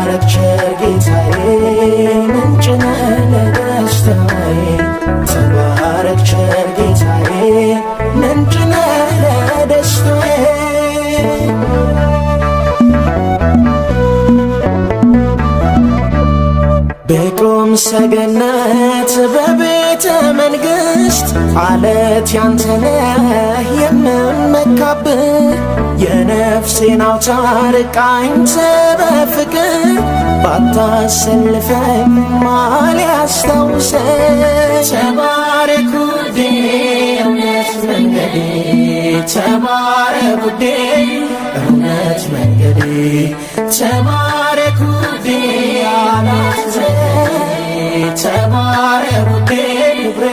ተባረክ ቸር ጌታዬ ምንጭ ነህ ለደስታዬ ተባረክ ቸር ጌታዬ ምንጭ ነህ ለደስታዬ ብቆም ሰገነት በቤተ መንግሥት አለት ያንተነህ የምመካብህ የነፍሴን አውታር ቃኝተ በፍቅር ባታሰልፈኝ ማል ያስታውሰኝ ተባረክ ውዴ እውነት መንገዴ ተባረክ ውዴ እውነት መንገዴ ተባረክ ውዴ ተባረክ ውዴ ክብሬ